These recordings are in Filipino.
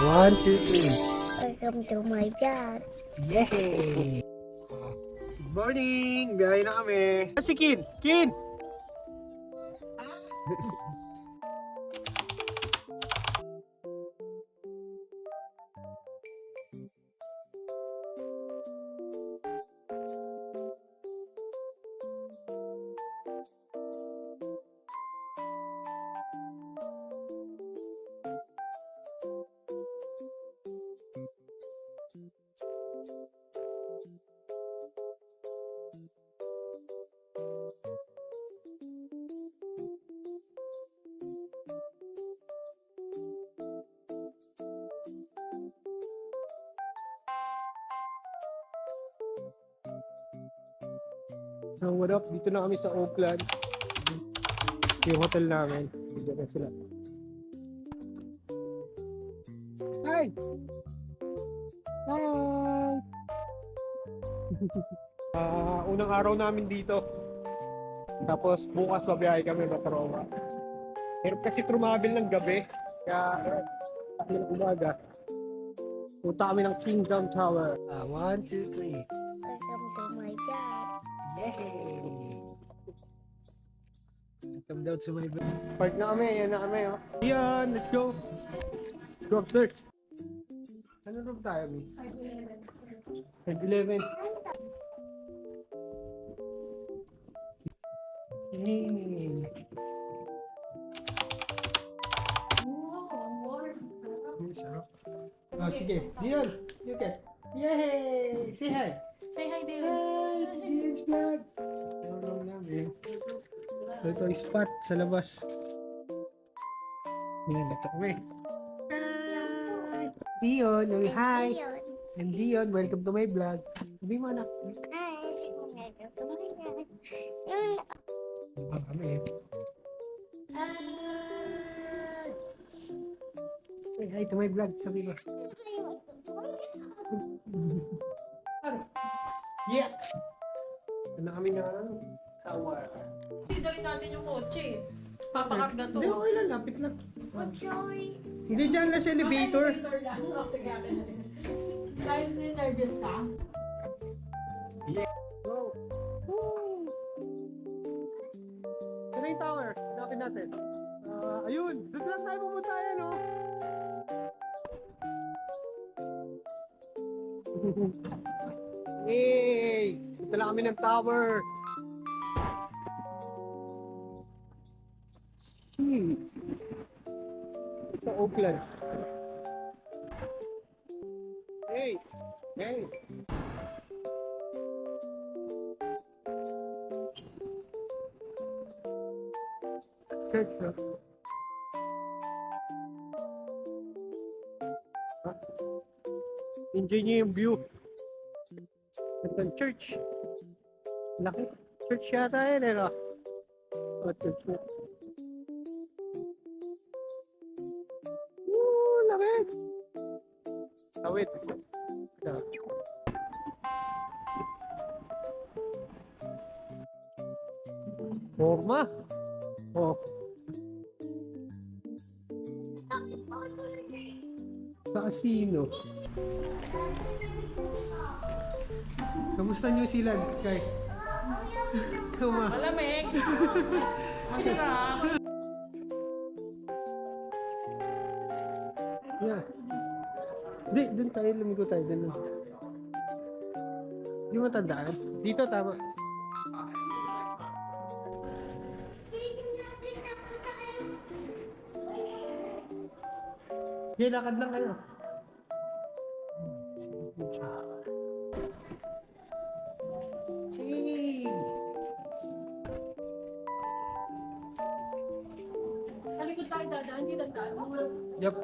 One, two, three. Welcome to my vlog. Yay! Good morning! Biyahe na kami. Si Kin! Kin! So what up? Dito na kami sa Oakland. Yung hotel namin. Dito na sila. Hi! Hi! Unang araw namin dito. Tapos bukas babiyahe kami na Roma. Hirap kasi trumabil ng gabi. Kaya kami ng umaga. Punta kami ng Kingdom Tower. 1, 2, 3. Welcome to my vlog. Yay! Welcome down to my vlog. Park na kami, yan na kami, oh. Yan, let's go! Let's go upstairs. Ano room tayo, Mi? 511. Yay! Sarap. Oh, sige. Dion, you can. Yay! Say hi! Say hi, Dion. Hi! Dion's vlog! Yung room namin. Ito yung spot sa labas. Yan, dito kami. Hi! Dion, hi! Ayun. And Dion, welcome to my vlog. Sabi mo anak. Hi. Welcome to my vlog. Yung Diba kami eh. Say hi to my vlog, sabi mo. Yeah! Ano kami na tower. Dalhin natin yung kotse. Papakarga to. Hindi, okay lang, lapit lang. Joy. Hindi dyan lang sa elevator. Dahil nervous ka? Go! Woo! Ano yung tower? Hanapin natin. Ayun! Doon lang tayo pumunta yan, oh! Yay! Ito lang kami ng tower. Jeez. Sa Oakland. Hey! Hey! Church, no? Enjoy niyo yung view. Gandang church. Laki. Church yata yun, eh, no? Oh, church na. Woo! Laki! Tawid. Forma. Oh. Sa casino. Kamusta New Zealand, Kay? Tama. Malamig. Masarap. Yeah. Hindi, dun tayo, lumigo tayo, dun lang. Hindi mo tandaan? Dito, tama. Okay, lakad lang kayo. Hey! Talikod tayo dadaan, hindi dadaan. Yup.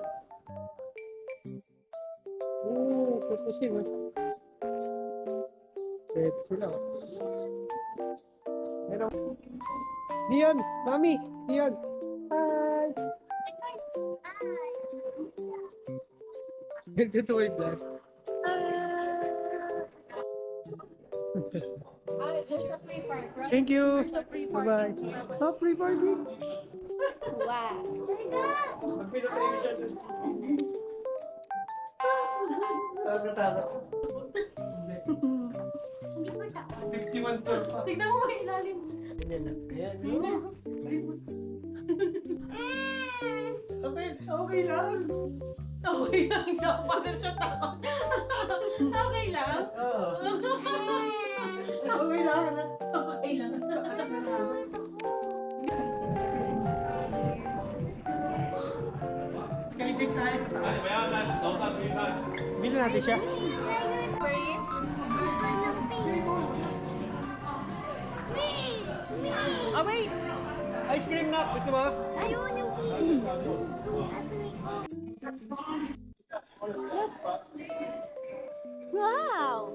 Oh, sarap siya, man. Sarap sila. Meron. Dion! Mami! Dion! Hi! Welcome to my vlog. Ay, there's a free park, right? Thank you! There's a free Bye-bye! parking. Oh, free parking! Wow. Magpinatay siya dun. Hindi mo taon. 51 floor pa. Tignan mo may ilalim. Ayan na. Ayan. Okay, okay lang. Okay lang daw. Paano siya takot? Okay lang? Oo. Okay lang. Okay lang. Skydiving tayo sa taas. Bili natin siya. Wait! Oh, wait. Ice cream na. Gusto mo? Ayun yung Look! Wow!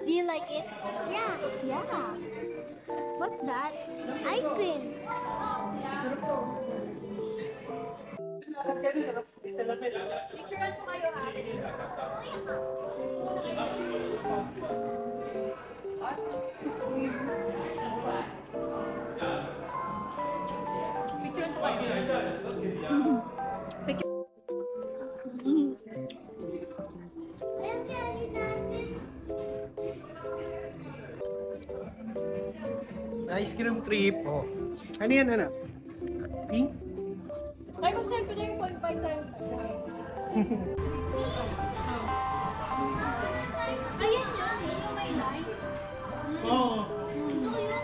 Do you like it? Yeah. Yeah. What's that? Ice cream. Picturean ko kayo ha. Picturean ko kayo. Ice cream trip. Oh. Ano yan, anak? Pink? Ay, mag-selfie na yung 0.5 tayo. Ayan yun. Yung may line. Oo. Gusto ko yun.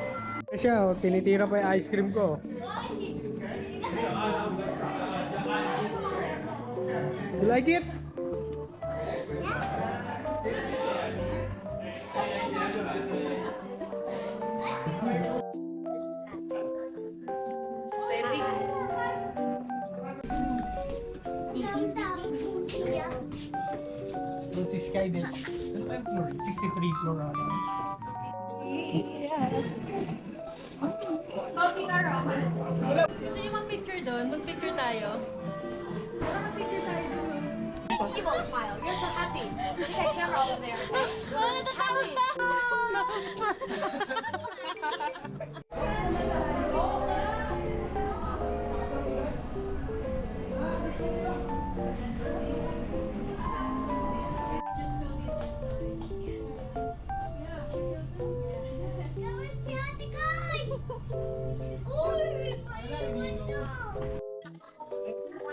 Siya, oh, tinitira pa yung ice cream ko. You like it? So, si Skydive. Ano floor? 63 floor arounds. Gusto niyo mag-picture doon? Mag-picture tayo? Mag-picture tayo doon. Evil smile. You're so happy. Look at camera over there. Happy.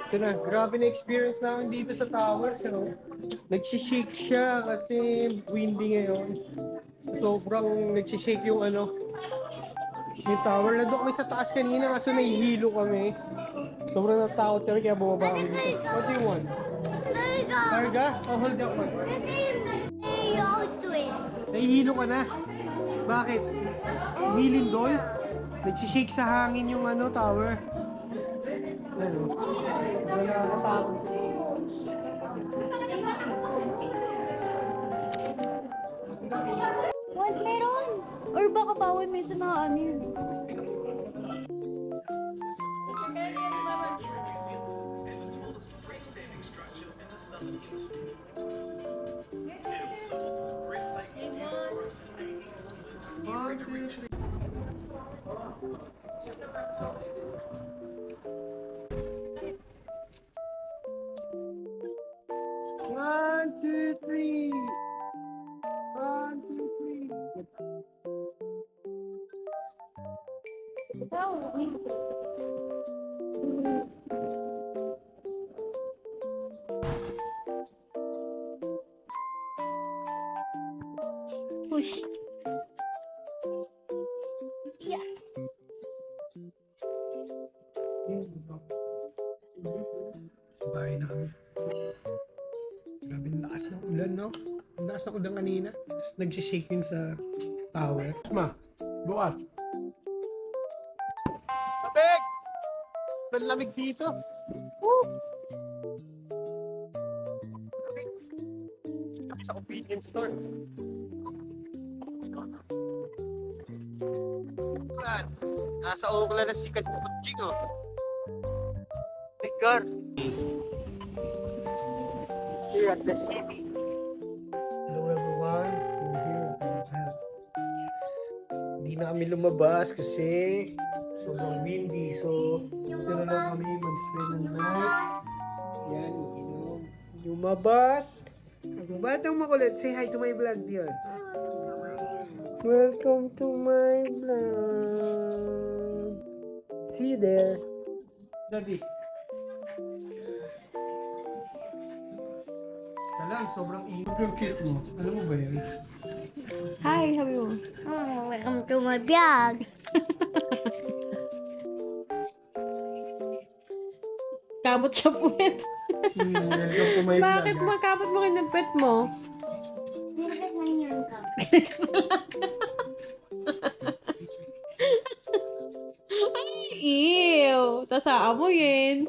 Ito na, grabe na experience namin dito sa towers, no? Nagsishake siya kasi windy ngayon. Sobrang nagsishake yung ano, yung tower. Nandun kami sa taas kanina kasi nahihilo kami. Sobrang natakot kami kaya bumaba kami dito. What do you want? There you go. Targa? Oh, hold that one. Hey, you do it. Nahihilo ka na? Bakit? Nilindol? Nagsishake sa hangin yung ano, tower. Ano? Wala katakot. What, meron? Or baka bawal may isa na ano yun. One, two, three. One, two, three. Push. Yeah. Bahay na kami. Grabe ang lakas ng ulan, no? Ang lakas ako ng kanina. Tapos nagsishake yun sa tower. Ma, bukas. Tabig! Ang lamig dito. Woo! Kami sa convenience store. Nasa Oakland na si Kadjing, oh. Tigger. Here at the city. Hello everyone. We're here at the hotel. Hindi na kami lumabas kasi sobrang windy. So, dito na lang kami mag-spend ng night. Yan, lumabas. Batang makulit, say hi to my vlog, Dion. Welcome to my vlog. See you there. Daddy. Talang, sobrang init yung cute mo. Alam mo ba yun? Hi, sabi mo. Welcome to my vlog. Kamot siya puwet. Welcome to my Bakit vlog. mo kamot mo kinapet mo? Bakit ganyan ka? Ew! Tapos aamuyin.